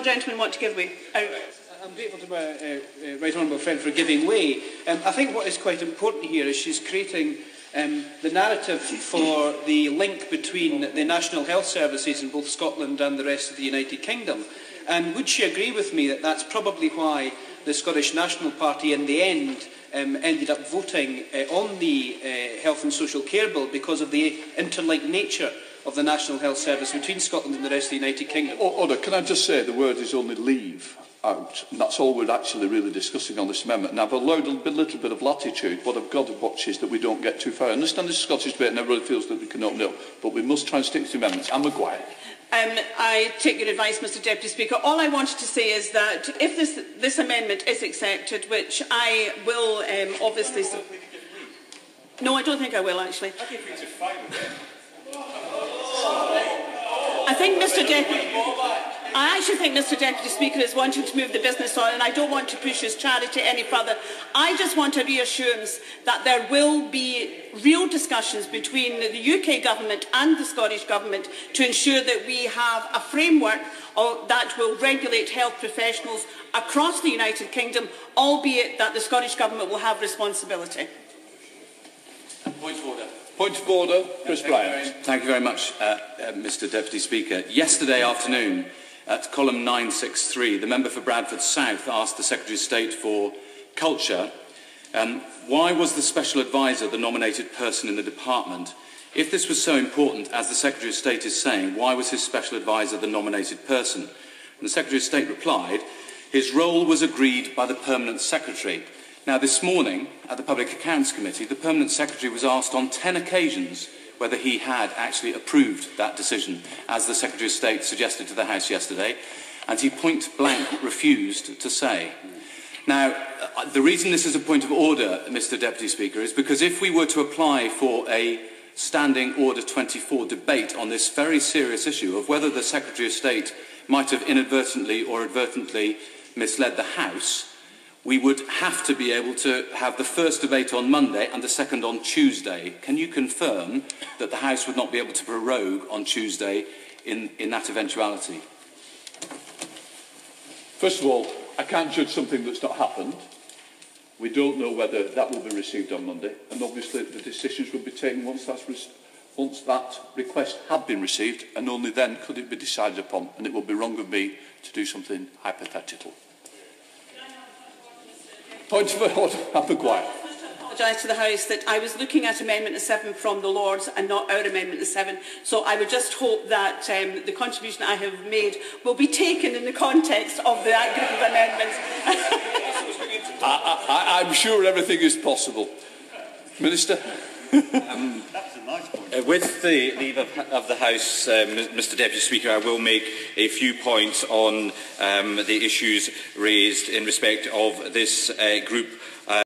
gentleman want to give way? I'm grateful to my right honourable friend for giving way. I think what is quite important here is she's creating the narrative for the link between the National Health Services in both Scotland and the rest of the United Kingdom. And would she agree with me that that's probably why the Scottish National Party in the end ended up voting on the Health and Social Care Bill because of the interlinked nature of the National Health Service between Scotland and the rest of the United Kingdom? Order, can I just say the word is only leave out, and that's all we're actually really discussing on this amendment. And I've allowed a little bit of latitude. What I've got to watch is that we don't get too far. I understand this is Scottish debate and everybody feels that they can open it up, but we must try and stick to the amendments. Anne Maguire. I take your advice, Mr Deputy Speaker. All I wanted to say is that if this amendment is accepted, which I will obviously... No, I don't think I will, actually. I actually think Mr Deputy Speaker is wanting to move the business on, and I don't want to push his charity any further. I just want a reassurance that there will be real discussions between the UK Government and the Scottish Government to ensure that we have a framework that will regulate health professionals across the United Kingdom, albeit that the Scottish Government will have responsibility. Point of order. Point of order, Chris Bryant. Thank you very much, Mr Deputy Speaker. Yesterday afternoon, at column 963, the member for Bradford South asked the Secretary of State for Culture, why was the Special Advisor the nominated person in the department? If this was so important, as the Secretary of State is saying, why was his Special Advisor the nominated person? And the Secretary of State replied, his role was agreed by the Permanent Secretary. Now, this morning, at the Public Accounts Committee, the Permanent Secretary was asked on 10 occasions whether he had actually approved that decision, as the Secretary of State suggested to the House yesterday, and he point-blank refused to say. Now, the reason this is a point of order, Mr Deputy Speaker, is because if we were to apply for a Standing Order 24 debate on this very serious issue of whether the Secretary of State might have inadvertently or advertently misled the House, we would have to be able to have the first debate on Monday and the second on Tuesday. Can you confirm that the House would not be able to prorogue on Tuesday in that eventuality? First of all, I can't judge something that's not happened. We don't know whether that will be received on Monday, and obviously the decisions will be taken once that request had been received, and only then could it be decided upon, and it would be wrong of me to do something hypothetical. Point of order, Anne Maguire. I apologise to the House that I was looking at Amendment 7 from the Lords and not our Amendment 7, so I would just hope that the contribution I have made will be taken in the context of that group of amendments. I'm sure everything is possible. Minister? With the leave of the House, Mr Deputy Speaker, I will make a few points on the issues raised in respect of this group